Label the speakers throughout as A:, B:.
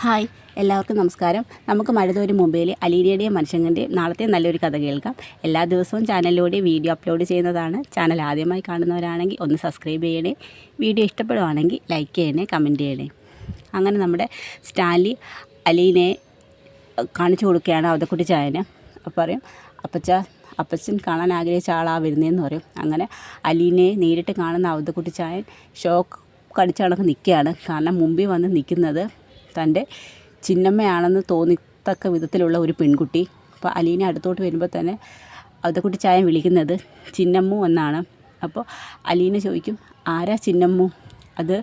A: Hi, എല്ലാവർക്കും നമസ്കാരം. നമുക്ക് മഴതോരു മുംബൈയിലെ അലീനയുടെയും മനുഷ്യൻ്റെയും നാളത്തെ നല്ലൊരു കഥ കേൾക്കാം. എല്ലാ ദിവസവും ചാനലിലൂടെ വീഡിയോ അപ്ലോഡ് ചെയ്യുന്നതാണ്. ചാനൽ ആദ്യമായി കാണുന്നവരാണെങ്കിൽ ഒന്ന് സബ്സ്ക്രൈബ് ചെയ്യണേ. വീഡിയോ ഇഷ്ടപ്പെടുവാണെങ്കിൽ ലൈക്ക് ചെയ്യണേ, കമൻറ്റ് ചെയ്യണേ. അങ്ങനെ നമ്മുടെ സ്റ്റാൻലി അലീനയെ കാണിച്ചു കൊടുക്കുകയാണ് അവതക്കുട്ടി ചായന്. പറയും, അപ്പച്ചൻ കാണാൻ ആഗ്രഹിച്ച ആളാണ് വരുന്നതെന്ന് പറയും. അങ്ങനെ അലീനയെ നേരിട്ട് കാണുന്ന അവതക്കുട്ടി ചായൻ ഷോക്ക് കടിച്ച കണക്ക് നിൽക്കുകയാണ്. കാരണം മുമ്പിൽ വന്ന് നിൽക്കുന്നത് തൻ്റെ ചിന്നമ്മയാണെന്ന് തോന്നിത്തക്ക വിധത്തിലുള്ള ഒരു പെൺകുട്ടി. അപ്പോൾ അലീന അടുത്തോട്ട് വരുമ്പോൾ തന്നെ അവതക്കുട്ടി ചായൻ വിളിക്കുന്നത് ചിന്നമ്മു എന്നാണ്. അപ്പോൾ അലീന ചോദിക്കും, ആരാ ചിന്നമ്മു? അത്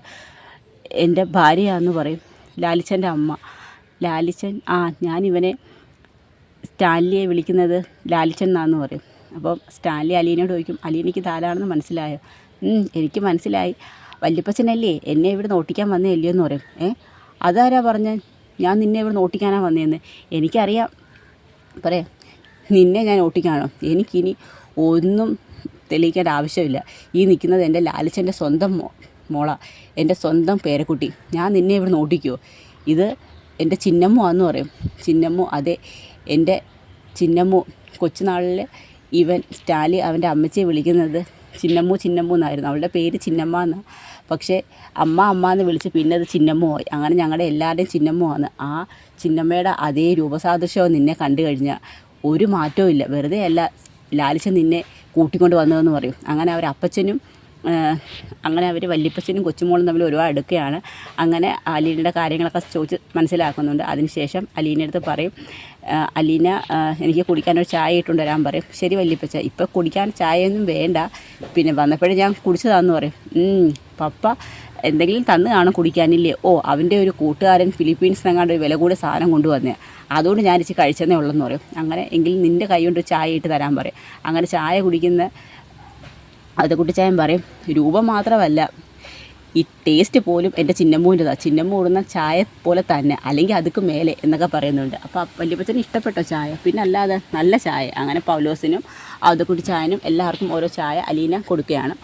A: എൻ്റെ ഭാര്യയാണെന്ന് പറയും. ലാലിച്ചൻ്റെ അമ്മ. ലാലിച്ചൻ, ഞാനിവനെ സ്റ്റാൻലിയെ വിളിക്കുന്നത് ലാലിച്ചൻ എന്നാന്ന് പറയും. അപ്പം സ്റ്റാൻലി അലീനയോട് ചോദിക്കും, അലീനയ്ക്ക് താരാണെന്ന് മനസ്സിലായോ? എനിക്ക് മനസ്സിലായി. വല്യപ്പച്ചനല്ലേ എന്നെ ഇവിടെ നോട്ടിക്കാൻ വന്നതല്ലേ എന്ന് പറയും. അതാരാ പറഞ്ഞത്? ഞാൻ നിന്നെ ഇവിടെ നോട്ടിക്കാനാണ് വന്നതെന്ന്. എനിക്കറിയാം. പറയാം, നിന്നെ ഞാൻ നോട്ടിക്കാണോ? എനിക്കിനി ഒന്നും തെളിയിക്കേണ്ട ആവശ്യമില്ല. ഈ നിൽക്കുന്നത് എൻ്റെ ലാലിച്ചൻ്റെ സ്വന്തം മോളാ, എൻ്റെ സ്വന്തം പേരക്കുട്ടി. ഞാൻ നിന്നെ ഇവിടെ നോട്ടിക്കുമോ? ഇത് എൻ്റെ ചിന്നമ്മു ആണെന്ന് പറയും. ചിന്നമ്മു, അതെ, എൻ്റെ ചിന്നമ്മു. കൊച്ചുനാളിൽ ഇവൻ സ്റ്റാലി അവൻ്റെ അമ്മച്ചിയെ വിളിക്കുന്നത് ചിന്നമ്മു എന്നായിരുന്നു. അവളുടെ പേര് ചിന്നമ്മ എന്നാണ്. പക്ഷേ അമ്മ എന്ന് വിളിച്ച് പിന്നെ അത് ചിന്നമ്മു ആയി. അങ്ങനെ ഞങ്ങളുടെ എല്ലാവരുടെയും ചിന്നമ്മു ആണ്. ആ ചിന്നമ്മയുടെ അതേ രൂപസാദൃശ്യവും നിന്നെ കണ്ടു കഴിഞ്ഞാൽ ഒരു മാറ്റവും ഇല്ല. വെറുതെ അല്ല ലാലിച്ചൻ നിന്നെ കൂട്ടിക്കൊണ്ട് വന്നതെന്ന് പറയും. അങ്ങനെ അവർ വല്യപ്പച്ചനും കൊച്ചുമോളും തമ്മിൽ ഒരുപാട് അടുക്കുകയാണ്. അങ്ങനെ അലീനയുടെ കാര്യങ്ങളൊക്കെ ചോദിച്ച് മനസ്സിലാക്കുന്നുണ്ട്. അതിനുശേഷം അലീനയുടെ അടുത്ത് പറയും, അലീന എനിക്ക് കുടിക്കാനൊരു ചായ ഇട്ടുകൊണ്ട് വരാൻ പറയും. ശരി വല്യപ്പച്ച, ഇപ്പോൾ കുടിക്കാൻ ചായയൊന്നും വേണ്ട, പിന്നെ വന്നപ്പോഴും ഞാൻ കുടിച്ചതാന്ന് പറയും. പപ്പ എന്തെങ്കിലും തന്ന് കാണും കുടിക്കാനില്ലേ? അവൻ്റെ ഒരു കൂട്ടുകാരൻ ഫിലിപ്പീൻസിൽ നിന്നെങ്ങാണ്ട് ഒരു വില കൂടിയ സാധനം കൊണ്ടുവന്നേ, അതുകൊണ്ട് ഞാൻ ഇച്ചിരി കഴിച്ചെന്നേ ഉള്ളെന്ന് പറയും. അങ്ങനെ എങ്കിൽ നിൻ്റെ കൈ കൊണ്ട് ചായ ഇട്ട് തരാൻ പറയും. അങ്ങനെ ചായ കുടിക്കുന്ന അവതക്കുട്ടി ചായൻ പറയും, രൂപം മാത്രമല്ല, ഈ ടേസ്റ്റ് പോലും എൻ്റെ ചിന്നമ്മൂൻ്റെതാണ്. ചിന്നമ്മ ഇടുന്ന ചായ പോലെ തന്നെ, അല്ലെങ്കിൽ അതുക്ക് മേലെ എന്നൊക്കെ പറയുന്നുണ്ട്. അപ്പോൾ വല്യപ്പച്ചന് ഇഷ്ടപ്പെട്ട ചായ, പിന്നെ അല്ലാതെ നല്ല ചായ. അങ്ങനെ പൗലോസിനും അവതക്കുട്ടി ചായനും എല്ലാവർക്കും ഓരോ ചായ അലീന കൊടുക്കുകയാണ്.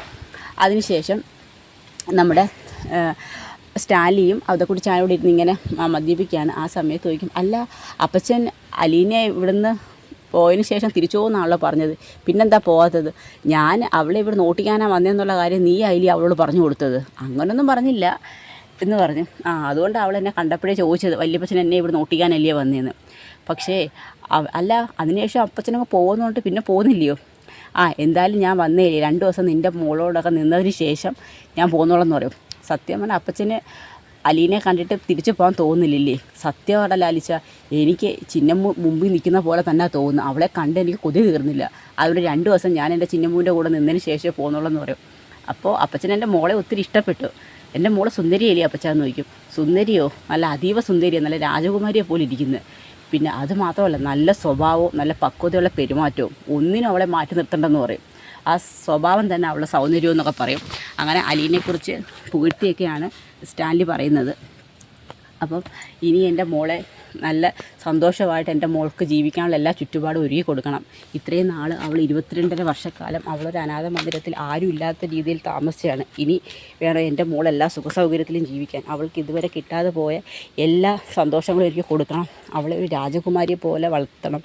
A: അതിനുശേഷം നമ്മുടെ സ്റ്റാലിയും അവതക്കുട്ടി ചായയോട് ഇരുന്ന് ഇങ്ങനെ മദ്യപിക്കുകയാണ്. ആ സമയത്ത് ചോദിക്കും, അല്ല അപ്പച്ചൻ അലീനയെ ഇവിടുന്ന് പോയതിന് ശേഷം തിരിച്ചോ എന്നാണല്ലോ പറഞ്ഞത്, പിന്നെന്താ പോകാത്തത്? ഞാൻ അവളെ ഇവിടെ നോട്ടിക്കാനാണ് വന്നതെന്നുള്ള കാര്യം നീ അതിലേ അവളോട് പറഞ്ഞു കൊടുത്തത്? അങ്ങനൊന്നും പറഞ്ഞില്ല എന്ന് പറഞ്ഞു. അതുകൊണ്ട് അവൾ എന്നെ കണ്ടപ്പോഴേ ചോദിച്ചത്, വല്യപ്പച്ചൻ എന്നെ ഇവിടെ നോട്ടിക്കാനല്ലേ വന്നതെന്ന്. പക്ഷേ അല്ല, അതിനുശേഷം അപ്പച്ചനങ്ങ് പോകുന്നതുകൊണ്ട് പിന്നെ പോകുന്നില്ലയോ? എന്തായാലും ഞാൻ വന്നേ 2 ദിവസം നിൻ്റെ മോളോടൊക്കെ നിന്നതിന് ശേഷം ഞാൻ പോകുന്നോളെന്ന് പറയും. സത്യം പറഞ്ഞാൽ അപ്പച്ചന് അലീനെ കണ്ടിട്ട് തിരിച്ചു പോകാൻ തോന്നുന്നില്ലേ? സത്യമാണല്ലോ ലാലിച്ച, എനിക്ക് ചിന്നമ്മു മുമ്പിൽ നിൽക്കുന്ന പോലെ തന്നെ തോന്നുന്നു. അവളെ കണ്ട് എനിക്ക് കൊതി തീർന്നില്ല. അതുകൊണ്ട് 2 ദിവസം ഞാൻ എൻ്റെ ചിന്നമ്മൂൻ്റെ കൂടെ നിന്നതിന് ശേഷം പോകുന്നുള്ളെന്ന് പറയും. അപ്പോൾ അപ്പച്ചൻ എൻ്റെ മോളെ ഒത്തിരി ഇഷ്ടപ്പെട്ടു. എൻ്റെ മോളെ സുന്ദരിയല്ലേ അപ്പച്ചാന്ന് ചോദിക്കും. സുന്ദരിയോ? നല്ല അതീവ സുന്ദരിയോ, നല്ല രാജകുമാരിയെ പോലെ ഇരിക്കുന്നത്. പിന്നെ അത് മാത്രമല്ല, നല്ല സ്വഭാവവും നല്ല പക്വതയുള്ള പെരുമാറ്റവും, ഒന്നിനും അവളെ മാറ്റി നിർത്തണ്ടെന്ന് പറയും. ആ സ്വഭാവം തന്നെ അവളുടെ സൗന്ദര്യം എന്നൊക്കെ പറയും. അങ്ങനെ അലീനെക്കുറിച്ച് പുകഴ്ത്തിയൊക്കെയാണ് സ്റ്റാൻലി പറയുന്നത്. അപ്പം ഇനി എൻ്റെ മോളെ നല്ല സന്തോഷമായിട്ട് എൻ്റെ മോൾക്ക് ജീവിക്കാനുള്ള എല്ലാ ചുറ്റുപാടും ഒരുക്കി കൊടുക്കണം. ഇത്രയും നാൾ അവൾ 22.5 വർഷക്കാലം അവളൊരു അനാഥ മന്ദിരത്തിൽ ആരും ഇല്ലാത്ത രീതിയിൽ താമസിച്ചാണ്. ഇനി വേണം എൻ്റെ മോൾ എല്ലാ സുഖസൗകര്യത്തിലും ജീവിക്കാൻ. അവൾക്ക് ഇതുവരെ കിട്ടാതെ പോയ എല്ലാ സന്തോഷങ്ങളും എനിക്ക് കൊടുക്കണം. അവളെ ഒരു രാജകുമാരിയെ പോലെ വളർത്തണം.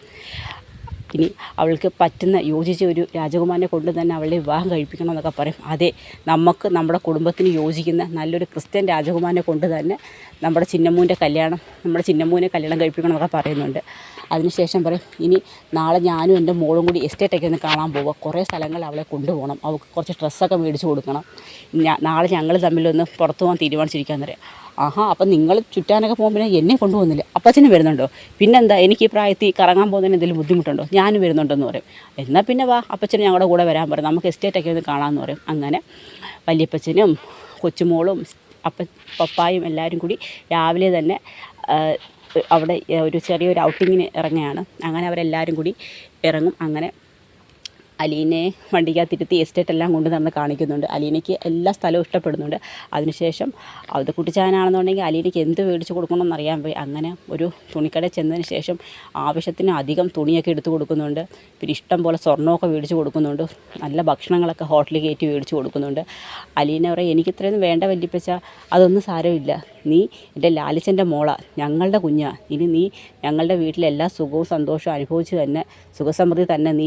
A: ഇനി അവൾക്ക് പറ്റുന്ന യോജിച്ച ഒരു രാജകുമാരനെ കൊണ്ട് തന്നെ അവളെ വിവാഹം കഴിപ്പിക്കണം എന്നൊക്കെ പറയും. അതെ, നമുക്ക് നമ്മുടെ കുടുംബത്തിന് യോജിക്കുന്ന നല്ലൊരു ക്രിസ്ത്യൻ രാജകുമാരനെ കൊണ്ട് തന്നെ നമ്മുടെ ചിന്നമ്മൂനെ കല്യാണം കഴിപ്പിക്കണം എന്നൊക്കെ പറയുന്നുണ്ട്. അതിനുശേഷം പറയും, ഇനി നാളെ ഞാനും എൻ്റെ മോളും കൂടി എസ്റ്റേറ്റൊക്കെ ഒന്ന് കാണാൻ പോവുക. കുറേ സ്ഥലങ്ങൾ അവളെ കൊണ്ടുപോകണം. അവൾക്ക് കുറച്ച് ഡ്രസ്സൊക്കെ മേടിച്ച് കൊടുക്കണം. നാളെ ഞങ്ങൾ തമ്മിലൊന്ന് പുറത്തു പോകാൻ തീരുമാനിച്ചിരിക്കാമെന്ന് പറയാം. അപ്പം നിങ്ങൾ ചുറ്റാനൊക്കെ പോകുമ്പോൾ പിന്നെ എന്നെ കൊണ്ടുപോകുന്നില്ല, അപ്പച്ചനും വരുന്നുണ്ടോ? പിന്നെന്താ, എനിക്ക് ഈ പ്രായത്തിൽ കറങ്ങാൻ പോകുന്നതിന് എന്തെങ്കിലും ബുദ്ധിമുട്ടുണ്ടോ? ഞാനും വരുന്നുണ്ടെന്ന് പറയും. എന്നാൽ പിന്നെ വാ, അപ്പച്ചനും ഞങ്ങളുടെ കൂടെ വരാൻ പറയും, നമുക്ക് എസ്റ്റേറ്റൊക്കെ ഒന്ന് കാണാമെന്ന് പറയും. അങ്ങനെ വല്യപ്പച്ചനും കൊച്ചുമോളും പപ്പായും എല്ലാവരും കൂടി രാവിലെ തന്നെ അവിടെ ഒരു ചെറിയൊരു ഔട്ടിങ്ങിന് ഇറങ്ങുകയാണ്. അങ്ങനെ അവരെല്ലാവരും കൂടി ഇറങ്ങും. അങ്ങനെ അലീനെ വണ്ടിക്കകത്തിരുത്തി എസ്റ്റേറ്റ് എല്ലാം കൊണ്ട് നടന്ന് കാണിക്കുന്നുണ്ട്. അലീനയ്ക്ക് എല്ലാ സ്ഥലവും ഇഷ്ടപ്പെടുന്നുണ്ട്. അതിനുശേഷം കുട്ടിച്ചായനാണെന്നുണ്ടെങ്കിൽ അലീനയ്ക്ക് എന്ത് മേടിച്ച് കൊടുക്കണമെന്ന് അറിയാൻ പോയി. അങ്ങനെ ഒരു തുണിക്കടയിൽ ചെന്നതിന് ശേഷം ആവശ്യത്തിന് അധികം തുണിയൊക്കെ എടുത്ത് കൊടുക്കുന്നുണ്ട്. പിന്നെ ഇഷ്ടം പോലെ സ്വർണ്ണമൊക്കെ മേടിച്ച് കൊടുക്കുന്നുണ്ട്. നല്ല ഭക്ഷണങ്ങളൊക്കെ ഹോട്ടലിൽ കയറ്റി മേടിച്ച് കൊടുക്കുന്നുണ്ട്. അലീന പറയും, എനിക്കിത്രയൊന്നും വേണ്ട വല്യപ്പച്ച, അതൊന്നും സാരമില്ല, നീ എൻ്റെ ലാലിച്ചൻ്റെ മോളാ, ഞങ്ങളുടെ കുഞ്ഞാ, ഇനി നീ ഞങ്ങളുടെ വീട്ടിലെ എല്ലാ സുഖവും സന്തോഷവും അനുഭവിച്ച് തന്നെ സുഖസമൃദ്ധി തന്നെ നീ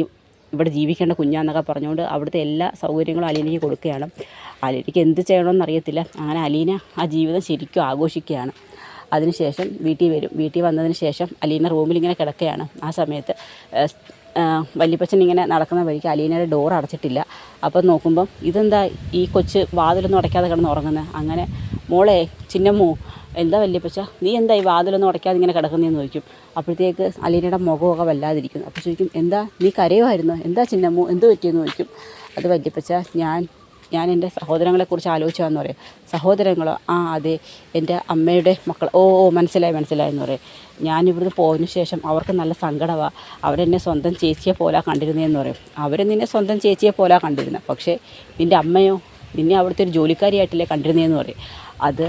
A: ഇവിടെ ജീവിക്കേണ്ട കുഞ്ഞാന്നൊക്കെ പറഞ്ഞുകൊണ്ട് അവിടുത്തെ എല്ലാ സൗകര്യങ്ങളും അലീനയ്ക്ക് കൊടുക്കുകയാണ്. അലീനയ്ക്ക് എന്ത് ചെയ്യണമെന്ന് അറിയത്തില്ല. അങ്ങനെ അലീന ആ ജീവിതം ശരിക്കും ആഘോഷിക്കുകയാണ്. അതിനുശേഷം വീട്ടിൽ വരും. വീട്ടിൽ വന്നതിന് ശേഷം അലീന റൂമിലിങ്ങനെ കിടക്കുകയാണ്. ആ സമയത്ത് വല്യപ്പച്ചൻ ഇങ്ങനെ നടക്കുന്ന വഴിക്ക് അലീനയുടെ ഡോർ അടച്ചിട്ടില്ല. അപ്പം നോക്കുമ്പം ഇതെന്താ ഈ കൊച്ച് വാതിലൊന്നും അടയ്ക്കാതെ കിടന്ന് ഉറങ്ങുന്നത്. അങ്ങനെ മോളെ ചിന്നമ്മോ, എന്താ വല്യപ്പച്ച, നീ എന്താ ഈ വാതിലൊന്നും അടയ്ക്കാതെ ഇങ്ങനെ കിടക്കുന്നതെന്ന് ചോദിക്കും. അപ്പോഴത്തേക്ക് അലീനയുടെ മുഖമൊക്കെ വല്ലാതിരിക്കുന്നു. അപ്പോൾ ചോദിക്കും, എന്താ നീ കരയുമായിരുന്നു, എന്താ ചിന്നമ്മോ, എന്ത് പറ്റിയെന്ന് ചോദിക്കും. അത് വല്യപ്പച്ച, ഞാൻ എൻ്റെ സഹോദരങ്ങളെക്കുറിച്ച് ആലോചിച്ചാന്ന് പറയും. സഹോദരങ്ങളോ? ആ അതെ, എൻ്റെ അമ്മയുടെ മക്കൾ. ഓ മനസ്സിലായെന്ന് പറയും. ഞാനിവിടുന്ന് പോയതിന് ശേഷം അവർക്ക് നല്ല സങ്കടമാണ്. അവരെന്നെ സ്വന്തം ചേച്ചിയെ പോലെ കണ്ടിരുന്നതെന്ന് പറയും. അവർ നിന്നെ സ്വന്തം ചേച്ചിയെ പോലെ കണ്ടിരുന്നത്, പക്ഷേ നിൻ്റെ അമ്മയോ, നിന്നെ അവിടുത്തെ ഒരു ജോലിക്കാരിയായിട്ടില്ലേ കണ്ടിരുന്നതെന്ന് പറയും. അത്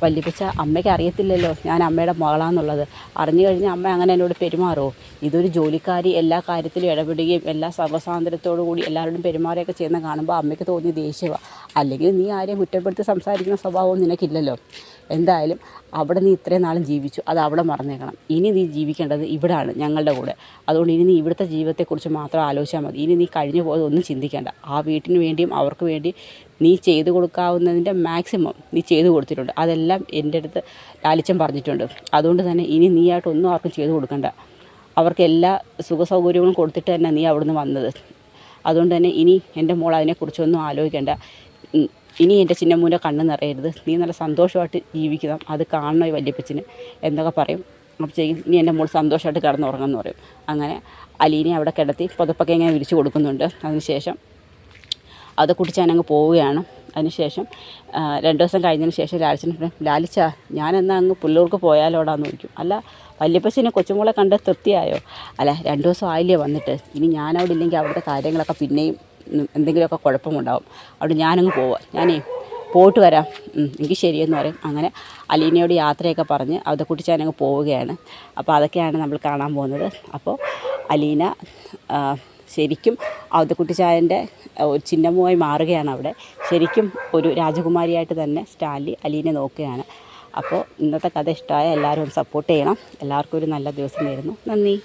A: വല്യപ്പച്ച, അമ്മയ്ക്ക് അറിയത്തില്ലല്ലോ ഞാൻ അമ്മയുടെ മകളാണെന്നുള്ളത്. അറിഞ്ഞു കഴിഞ്ഞാൽ അമ്മ അങ്ങനെ എന്നോട് പെരുമാറുമോ? ഇതൊരു ജോലിക്കാരി എല്ലാ കാര്യത്തിലും ഇടപെടുകയും എല്ലാ സർവ്വസ്വാതന്ത്ര്യത്തോടു കൂടി എല്ലാവരോടും പെരുമാറുകയൊക്കെ ചെയ്യുന്ന കാണുമ്പോൾ അമ്മയ്ക്ക് തോന്നിയ ദേഷ്യമാണ്. അല്ലെങ്കിൽ നീ ആരെയും കുറ്റപ്പെടുത്തി സംസാരിക്കുന്ന സ്വഭാവവും നിനക്കില്ലല്ലോ. എന്തായാലും അവിടെ നീ ഇത്രയും നാളും ജീവിച്ചു, അത് അവിടെ മറന്നേക്കണം. ഇനി നീ ജീവിക്കേണ്ടത് ഇവിടെയാണ്, ഞങ്ങളുടെ കൂടെ. അതുകൊണ്ട് ഇനി നീ ഇവിടുത്തെ ജീവിതത്തെക്കുറിച്ച് മാത്രം ആലോചിച്ചാൽ മതി. ഇനി നീ കഴിഞ്ഞു പോയതൊന്നും ചിന്തിക്കേണ്ട. ആ വീട്ടിന് വേണ്ടിയും അവർക്ക് വേണ്ടി നീ ചെയ്തു കൊടുക്കാവുന്നതിൻ്റെ മാക്സിമം നീ ചെയ്തു കൊടുത്തിട്ടുണ്ട്. അതെല്ലാം എൻ്റെ അടുത്ത് ലാലിച്ചൻ പറഞ്ഞിട്ടുണ്ട്. അതുകൊണ്ട് തന്നെ ഇനി നീയായിട്ടൊന്നും ആർക്കും ചെയ്തു കൊടുക്കണ്ട. അവർക്ക് എല്ലാ സുഖ സൗകര്യങ്ങളും കൊടുത്തിട്ട് തന്നെ നീ അവിടുന്ന് വന്നത്. അതുകൊണ്ട് തന്നെ ഇനി എൻ്റെ മോൾ അതിനെക്കുറിച്ചൊന്നും ആലോചിക്കേണ്ട. ഇനി എൻ്റെ ചിന്നമ്മൂൻ്റെ കണ്ണ് നിറയരുത്. നീ നല്ല സന്തോഷമായിട്ട് ജീവിക്കണം, അത് കാണണം ഈ വല്യപ്പച്ചന് എന്നൊക്കെ പറയും. അപ്പോൾ ചെയ്യും, ഇനി എൻ്റെ മോൾ സന്തോഷമായിട്ട് കിടന്നുറങ്ങുമെന്ന് പറയും. അങ്ങനെ അലീനെ അവിടെ കിടത്തി പുതപ്പൊക്കെ ഇങ്ങനെ വിരിച്ചു കൊടുക്കുന്നുണ്ട്. അതിനുശേഷം അത് കുടിച്ചാനങ്ങ് പോവുകയാണ്. അതിനുശേഷം 2 ദിവസം കഴിഞ്ഞതിന് ശേഷം ലാലിച്ചൻ പറയും, ലാലിച്ച, ഞാനെന്നാൽ അങ്ങ് പുല്ലൂർക്ക് പോയാലോടാന്ന് ചോദിക്കും. അല്ല വല്യപ്പച്ചനെ കൊച്ചുമോളെ കണ്ട് തൃപ്തിയായോ? അല്ല 2 ദിവസം ആയില്ലേ വന്നിട്ട്, ഇനി ഞാനവിടെ ഇല്ലെങ്കിൽ അവിടുത്തെ കാര്യങ്ങളൊക്കെ പിന്നെയും എന്തെങ്കിലുമൊക്കെ കുഴപ്പമുണ്ടാവും. അവിടെ ഞാനങ്ങ് പോവാം, ഞാനേ പോയിട്ട് വരാം, എനിക്ക് ശരിയെന്ന് പറയും. അങ്ങനെ അലീനയോട് യാത്രയൊക്കെ പറഞ്ഞ് അവതക്കുട്ടിച്ചാനങ്ങ് പോവുകയാണ്. അപ്പോൾ അതൊക്കെയാണ് നമ്മൾ കാണാൻ പോകുന്നത്. അപ്പോൾ അലീന ശരിക്കും അവതക്കുട്ടിച്ചായൻ്റെ ചിഹ്നമായി മാറുകയാണ്. അവിടെ ശരിക്കും ഒരു രാജകുമാരിയായിട്ട് തന്നെ സ്റ്റാൻലി അലീനെ നോക്കുകയാണ്. അപ്പോൾ ഇന്നത്തെ കഥ ഇഷ്ടമായ എല്ലാവരും ഒന്ന് സപ്പോർട്ട് ചെയ്യണം. എല്ലാവർക്കും ഒരു നല്ല ദിവസം നേരുന്നു. നന്ദി.